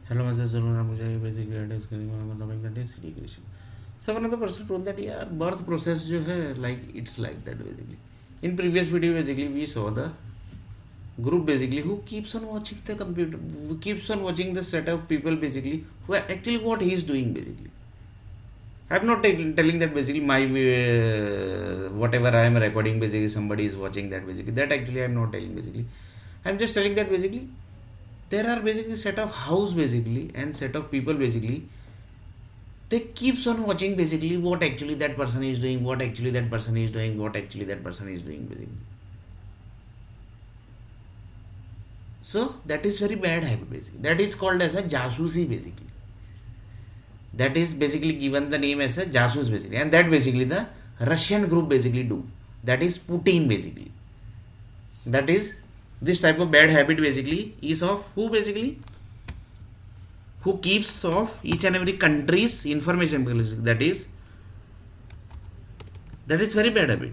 Hello, Mr. Saluna Mujay basically is coming that is city creation. So another person told that yeah, birth process जो है like it's like that basically. In previous video basically we saw the group basically who keeps on watching the computer, who keeps on watching the set of people basically who are actually what he is doing basically. I'm not telling that basically my whatever I am recording basically somebody is watching that basically. That actually I'm not telling basically. I'm just telling that basically there are basically set of house basically and set of people basically they keeps on watching basically what actually that person is doing, what actually that person is doing, what actually that person is doing basically. So that is very bad habit basically. That is called as a jasusi basically. That is basically given the name as a jasus basically, and that basically the Russian group basically do. That is Putin basically. That is this type of bad habit basically is of who basically who keeps of each and every country's information basically. That is very bad habit.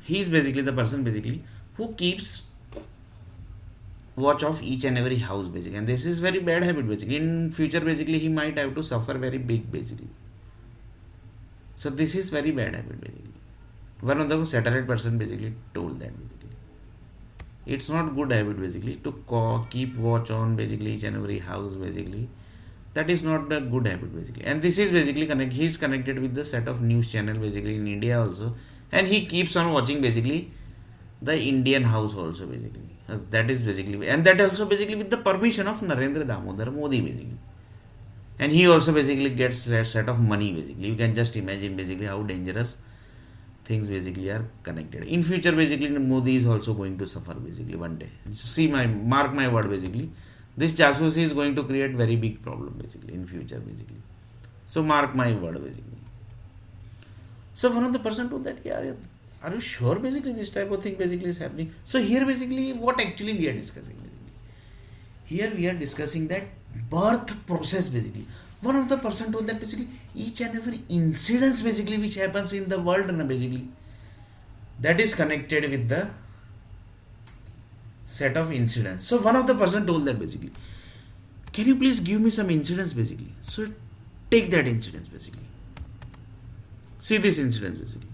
He is basically the person basically who keeps watch of each and every house basically, and this is very bad habit basically. In future basically he might have to suffer very big basically. So this is very bad habit basically. One of the satellite person basically told that basically it's not good habit basically to keep watch on basically each and every house basically. That is not a good habit basically, and this is basically he is connected with the set of news channel basically in India also, and he keeps on watching basically the Indian house also basically. That is basically, and that also basically with the permission of Narendra Damodar Modi basically, and he also basically gets a set of money basically. You can just imagine basically how dangerous things basically are connected. In future basically Modi is also going to suffer basically one day. See my mark my word basically. This jasusi is going to create very big problem basically in future basically. So mark my word basically. So one of the person told that yeah, are you sure basically this type of thing basically is happening? So here basically what actually we are discussing basically. Here we are discussing that birth process basically. One of the person told that basically each and every incidents basically which happens in the world basically that is connected with the set of incidents. So one of the person told that basically, can you please give me some incidents basically? So take that incidents basically. See this incident basically.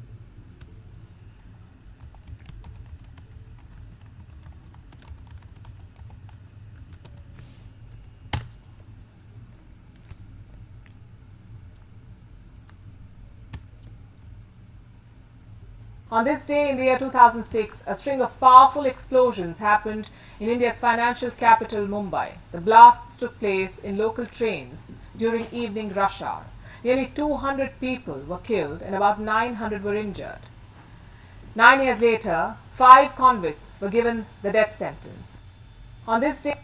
On this day in the year 2006, a string of powerful explosions happened in India's financial capital, Mumbai. The blasts took place in local trains during evening rush hour. Nearly 200 people were killed and about 900 were injured. 9 years later, 5 convicts were given the death sentence. On this day,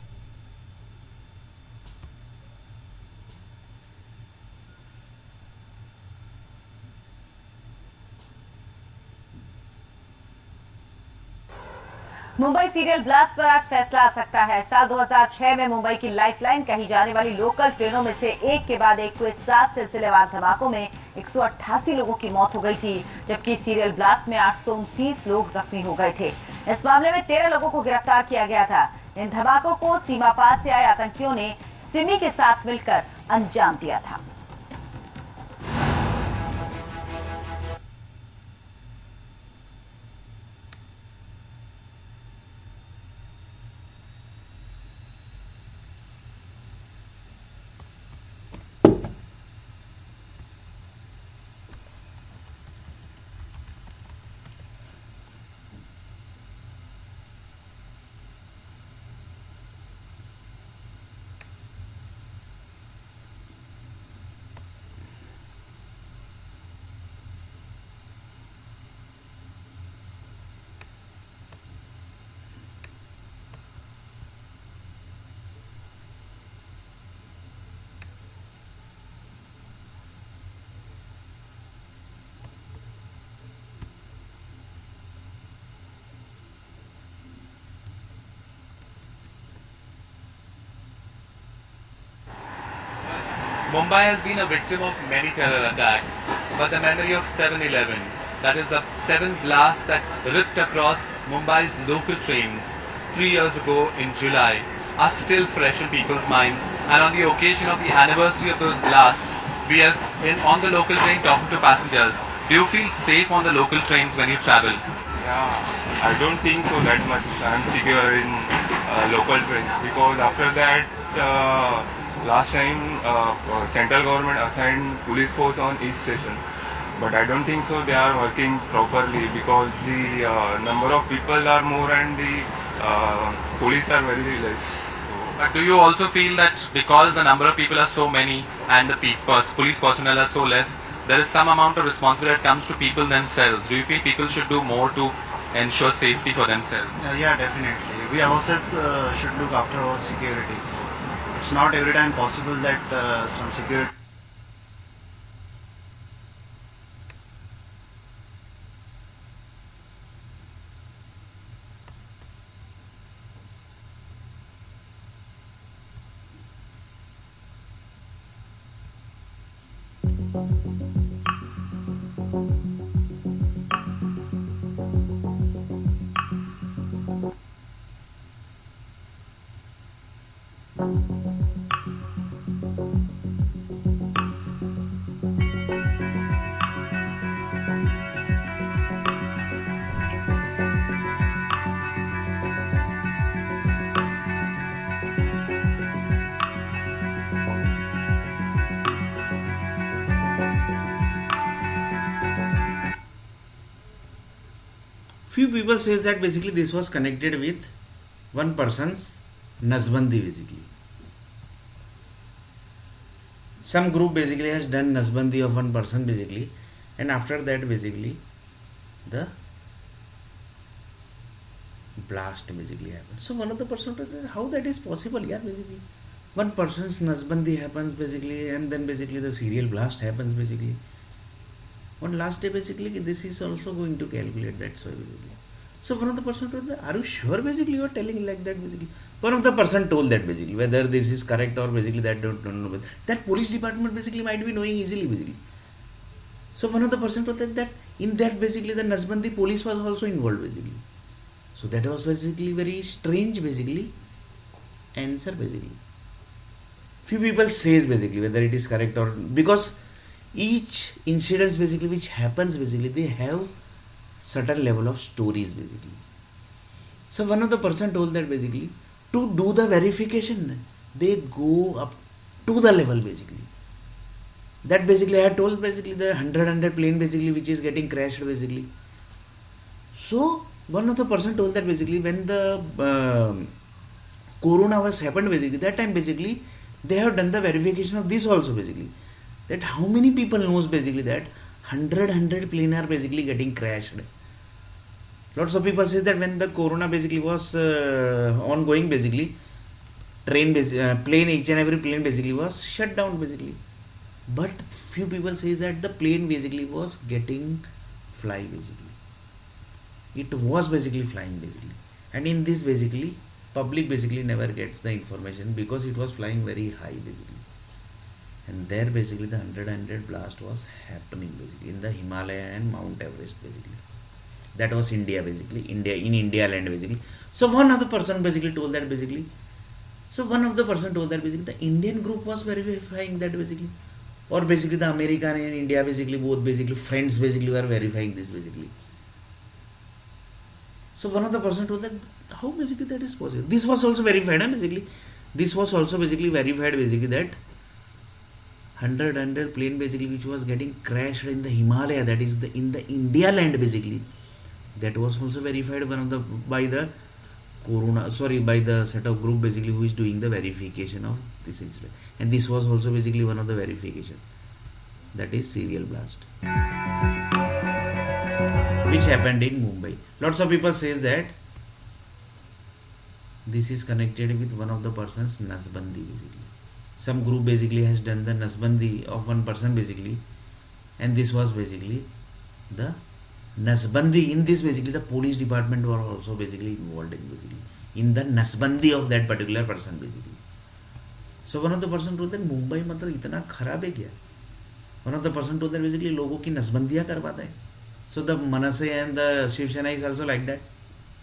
Mumbai serial blast पर आज फैसला आ सकता है। साल 2006 में मुंबई की lifeline कही जाने वाली लोकल ट्रेनों में से एक के बाद एक हुए 7 सिलसिलेवार धमाकों में 188 लोगों की मौत हो गई थी, जबकि सीरियल ब्लास्ट में 829 लोग जख्मी हो गए थे। इस मामले में 13 लोगों को गिरफ्तार किया गया था। इन धमाकों को सीमा पार से आए आतंकियों ने सिमी के साथ मिलकर अंजाम दिया था। Mumbai has been a victim of many terror attacks, but the memory of 7/11, that is the 7 blasts that ripped across Mumbai's local trains, 3 years ago in July are still fresh in people's minds, and on the occasion of the anniversary of those blasts, we as on the local train talking to passengers, do you feel safe on the local trains when you travel? Yeah, I don't think so that much. I'm secure in local trains because after that, last time central government assigned police force on each station, but I don't think so they are working properly because the number of people are more and the police are very less. But do you also feel that because the number of people are so many and the police personnel are so less, there is some amount of responsibility that comes to people themselves? Do you feel people should do more to ensure safety for themselves? Yeah, definitely. We ourselves should look after our security. So it's not every time possible that some security. Few people says that basically this was connected with one person's Nazbandi basically. Some group basically has done Nazbandi of one person basically, and after that basically the blast basically happened. So one of the person told that how that is possible, yeah, basically one person's Nazbandi happens basically, and then basically the serial blast happens basically. On last day basically this is also going to calculate, that's why basically. So one of the person told that, are you sure basically you are telling like that basically? One of the person told that basically, whether this is correct or basically that don't know, but that police department basically might be knowing easily basically. So one of the person told that in that basically the Nazbandi police was also involved basically. So that was basically very strange basically answer basically. Few people says basically whether it is correct or, because each incident basically which happens basically they have certain level of stories basically. So one of the person told that basically to do the verification they go up to the level basically. That basically I had told basically the 100 plane basically which is getting crashed basically. So one of the person told that basically when the corona was happened basically, that time basically they have done the verification of this also basically, that how many people knows basically that 100 plane are basically getting crashed. Lots of people say that when the corona basically was ongoing basically, plane each and every plane basically was shut down basically. But few people say that the plane basically was getting fly basically. It was basically flying basically, and in this basically public basically never gets the information because it was flying very high basically. And there basically the 100 blast was happening basically in the Himalaya and Mount Everest basically. That was India basically, India land basically. So one of the person basically told that basically. So one of the person told that basically the Indian group was verifying that basically, or basically the American and India basically both basically friends basically were verifying this basically. So one of the person told that how basically that is possible. This was also verified basically. This was also basically verified basically that 100 plane basically which was getting crashed in the Himalaya, that is in the India land basically, that was also verified by the set of group basically who is doing the verification of this incident. And this was also basically one of the verification, that is serial blast which happened in Mumbai. Lots of people says that this is connected with one of the person's Nazbandi basically. Some group basically has done the Nazbandi of one person basically, and this was basically the Nazbandi. In this basically the police department were also basically involved in the Nazbandi of that particular person basically. So one of the person told that Mumbai मतलब इतना खराब है क्या? One of the person told that basically लोगों की नसबंदियाँ करवाता है. So the Manase and the Shiv Sena is also like that.